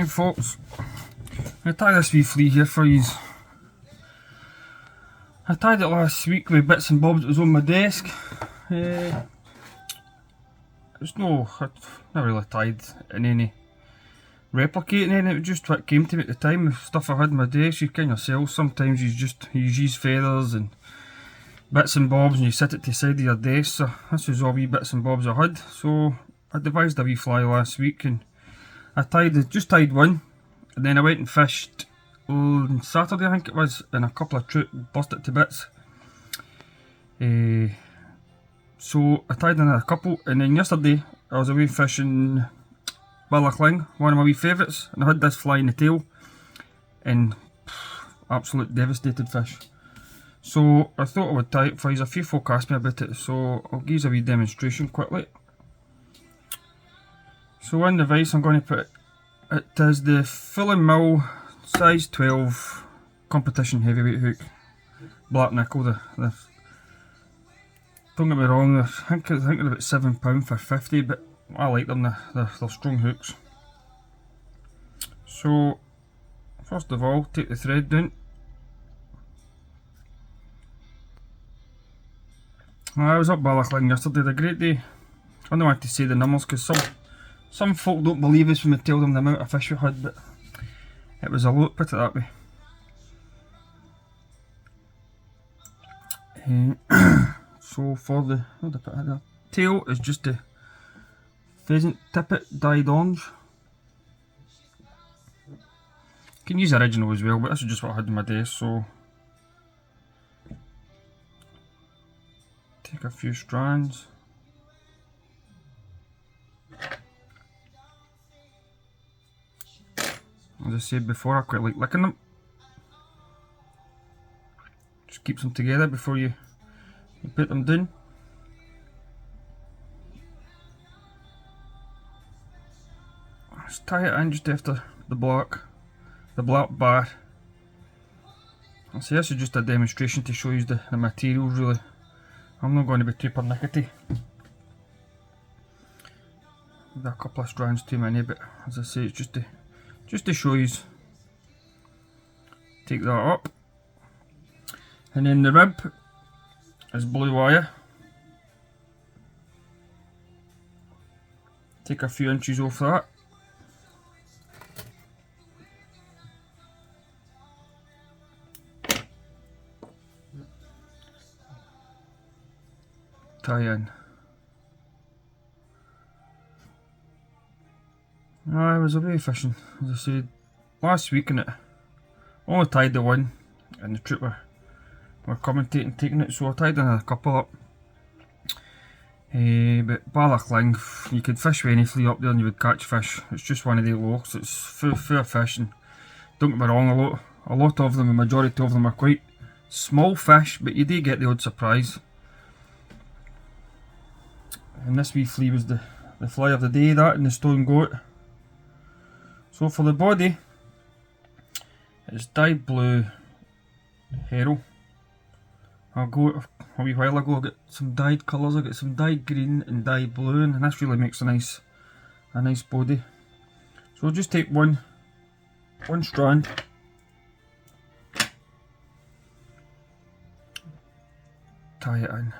Hi folks, I tie this wee flea here for yous. I tied it last week with bits and bobs that was on my desk. I've never really tied in any replicating anything, it was just what came to me at the time, the stuff I had on my desk. You kind of sell sometimes, you use feathers and bits and bobs and you sit it to the side of your desk, so this was all wee bits and bobs I had. So I devised a wee fly last week and I just tied one. And then I went and fished on Saturday, I think it was, and a couple of trout burst it to bits. So I tied another couple, and then yesterday I was away fishing Balachling, one of my wee favourites, and I had this fly in the tail, and absolute devastated fish. So I thought I would tie it for you. A few folk asked me about it, so I'll give you a wee demonstration quickly. So in the vise I'm going to put it is the Full & Mill size 12 competition heavyweight hook, black nickel. Don't get me wrong, I think they're about £7 for 50, but I like them. They're strong hooks. So first of all, take the thread down. I was up Balachling yesterday, had a great day. I don't want to say the numbers because some folk don't believe us when we tell them the amount of fish we had, but it was a lot, put it that way. So for the tail is just a pheasant tippet dyed orange. You can use original as well, but this is just what I had on my desk, so take a few strands. As I said before, I quite like licking them. Just keeps them together before you put them down. Just tie it in just after the black bar. I say this is just a demonstration to show you the materials really. I'm not going to be too pernickety. Maybe a couple of strands too many, but as I say, it's just to show you. Take that up, and then the rib is blue wire. Take a few inches off that. Tie in. I was away fishing, as I said, last week, and it only tied the one, and the trout were commentating taking it, so I tied another couple up. But Balachling, you could fish with any flea up there and you would catch fish. It's just one of the lochs, it's full of fish, and don't get me wrong, a lot of them, the majority of them are quite small fish, but you do get the odd surprise. And this wee flea was the fly of the day, that and the stone goat. So for the body, it's dyed blue herring. A wee while ago I got some dyed colours. I got some dyed green and dyed blue, and this really makes a nice body. So I'll just take one strand, tie it in.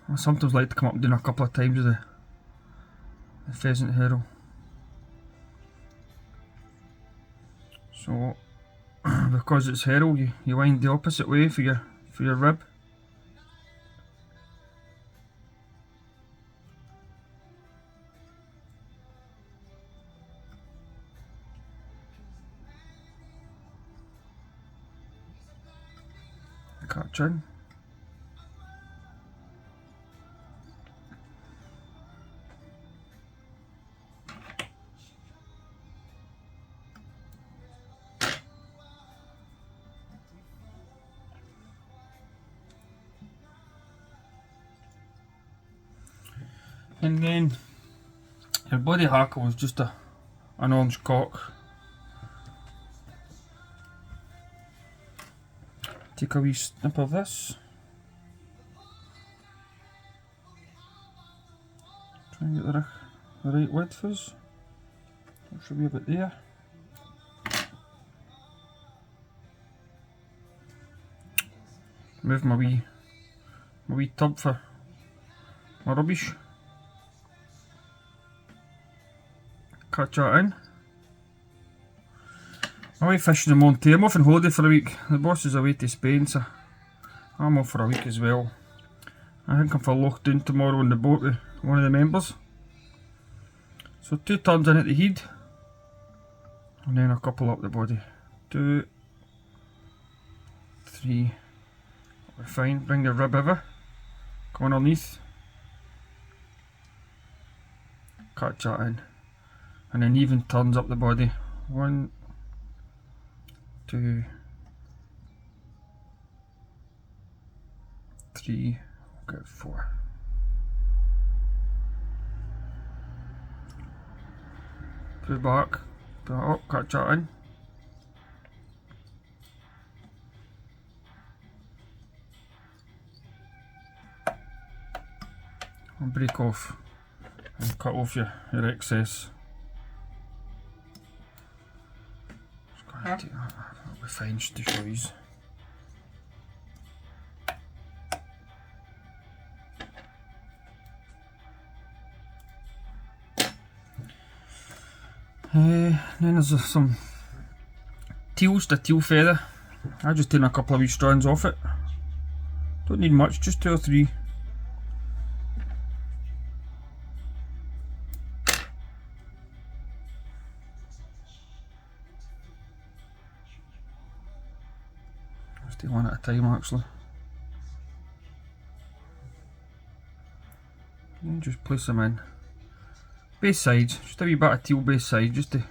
I sometimes like to come up and do it a couple of times with the pheasant herring. So because it's herring, you wind the opposite way for your rib. Catch in. And then your body hackle is just an orange cock. Take a wee snip of this. and get the right width for us. That should be about there. Move my wee tub for my rubbish. Catch that in. I'm away fishing in Monty. I'm off on holiday for a week. The boss is away to Spain, so I'm off for a week as well. I think I'm for Lochdown tomorrow on the boat with one of the members. So 2 turns in at the head, and then a couple up the body. 2, 3. We're fine. Bring the rib over. Come underneath. Catch that in. And then even turns up the body. 1, 2, 3, get 4. Put it back, put it up, catch that in. And break off and cut off your excess. Just gonna take that, that'll be fine just to show you. Then there's some teals, the teal feather. I just taken a couple of wee strands off it. Don't need much, just 2 or 3. Just take one at a time actually. And just place them in. Base sides, just a wee bit of teal base side, just to.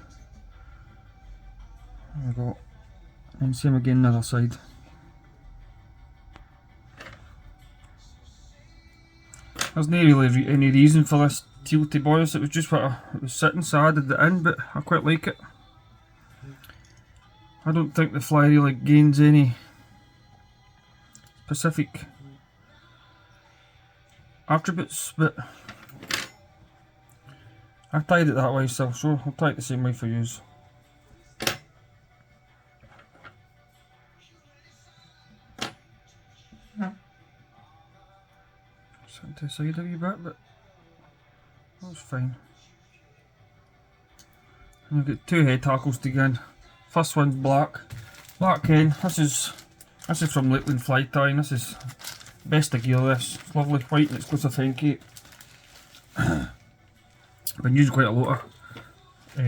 There we go. And same again the other side. There's no really any reason for this teal, to be honest. It was just what it was sitting, so I added it in, but I quite like it. I don't think the fly really gains any specific attributes, but I've tied it that way, so I'll tie it the same way for you. Set to the side a wee bit, but that's fine. And we've got 2 head hackles to go in. First one's black hen. This is from Lakeland Fly Tying. This is best of gear. This it's lovely, white and exclusive hen cape. I've been using quite a lot of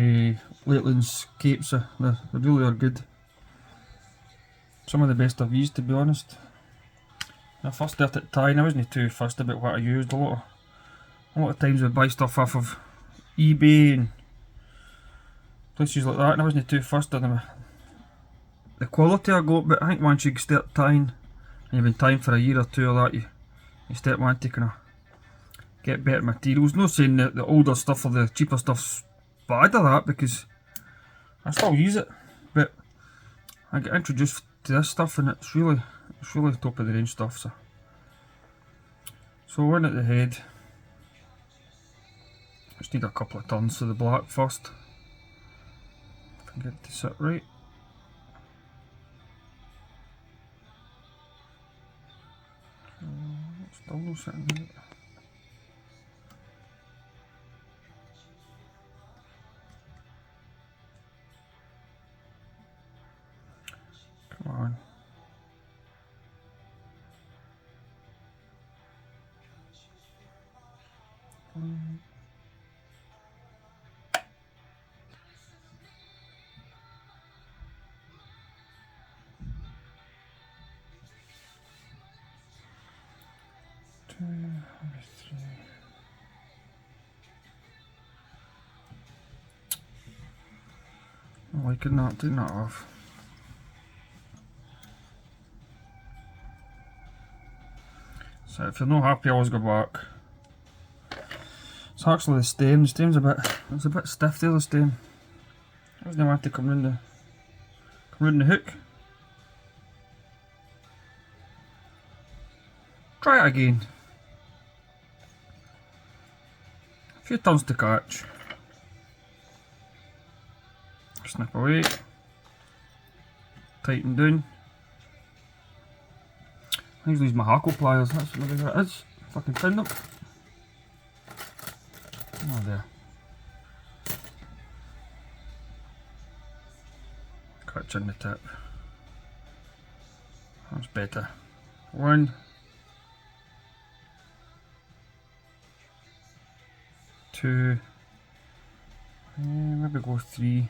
Lakeland's capes. They really are good. Some of the best I've used, to be honest. When I first started tying, I wasn't too fussed about what I used. A lot of times I buy stuff off of eBay and places like that, and I wasn't too fussed on the quality I got. But I think once you start tying, and you've been tying for a year or 2 or that, you start wanting to kind of get better materials. Not saying that the older stuff or the cheaper stuff's bad or that, because I still use it, but I get introduced to this stuff and it's really top of the range stuff. So one at the head. Just need a couple of turns to the black first. If I can get it to sit right. Still not sitting right. Come on. I'm liking that, taking that off. So if you're not happy, always go back. It's actually the stem. The stem's a bit stiff there, the stem. I was going to want to come round the hook. Try it again. few turns to catch. Snip away. Tighten down. I usually use my hackle pliers, that's maybe what it is, if I can find them. Oh there. Catch in the tip. That's better. 1, 2, maybe go 3.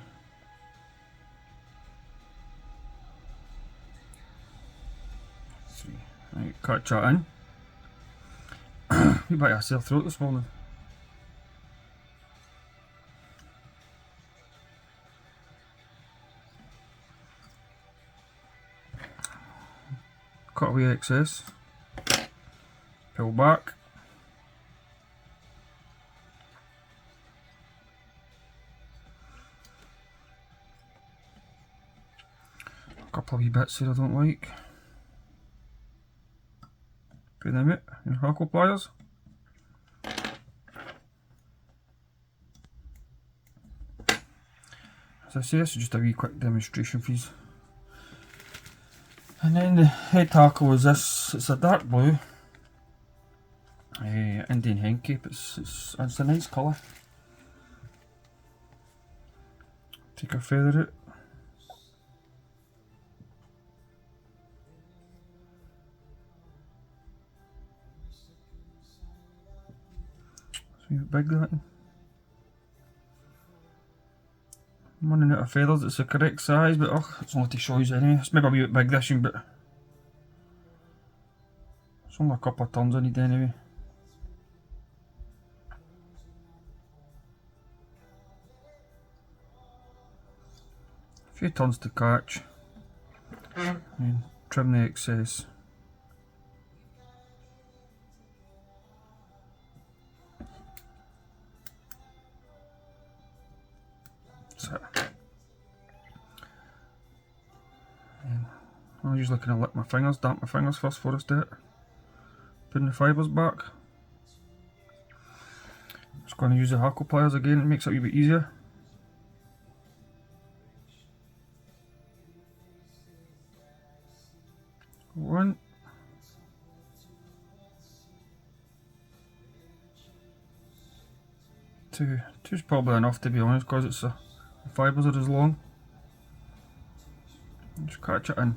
3. Right, catch that in. We bite a sore throat this morning. Cut away excess. Pull back. A couple of wee bits here I don't like. Put them out, your hackle pliers. As I say, this is just a wee quick demonstration for you. And then the head tackle is this, it's a dark blue Indian hen cape, it's a nice colour. Take a feather out. It's a wee bit big that. I'm running out of feathers, it's the correct size, but it's only to show you anyway. It's maybe a wee bit big this one, but it's only a couple of turns I need anyway. A few turns to catch and trim the excess. That's it. I'm usually kind of lick my fingers, damp my fingers first before I start putting the fibres back. Just going to use the hackle pliers again, it makes it a wee bit easier. One. 2. 2's probably enough to be honest, because it's the fibres are as long. Just catch it in.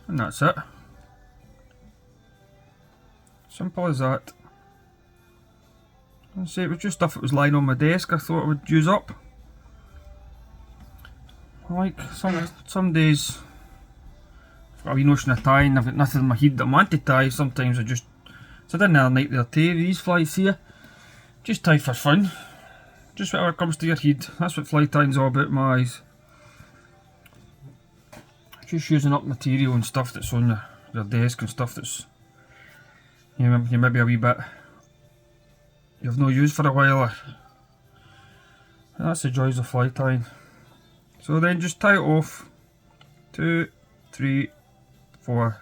And that's it. Simple as that. I say it was just stuff that was lying on my desk I thought I would use up. Like some days I've got a wee notion of tying, I've got nothing in my head that I want to tie. Sometimes I just so I did another night there too, these flies here. Just tie for fun. Just whatever comes to your head. That's what fly tying's all about in my eyes. Just using up material and stuff that's on your desk and stuff that's you maybe a wee bit you've no use for a while. And that's the joys of fly tying. So then just tie it off. 2, 3, 4,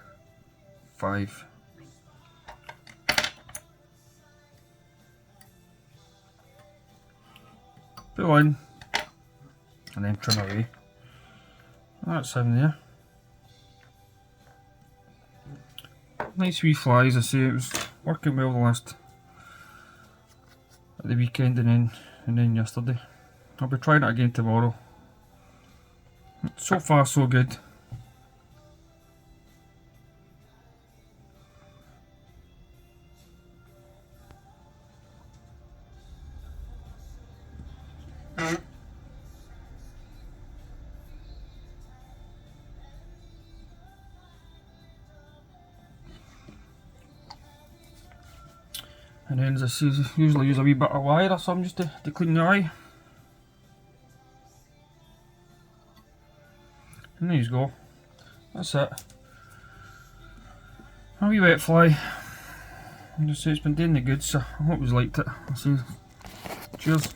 5. Pull in and then trim away. That's in there. Nice wee flies, I say it was working well the last at the weekend and then yesterday. I'll be trying it again tomorrow. So far so good. And then as I say, usually use a wee bit of wire or something just to clean the eye. And there you go. That's it. A wee wet fly. Just say it's been doing the good, so I hope you liked it. I'll see you. Cheers.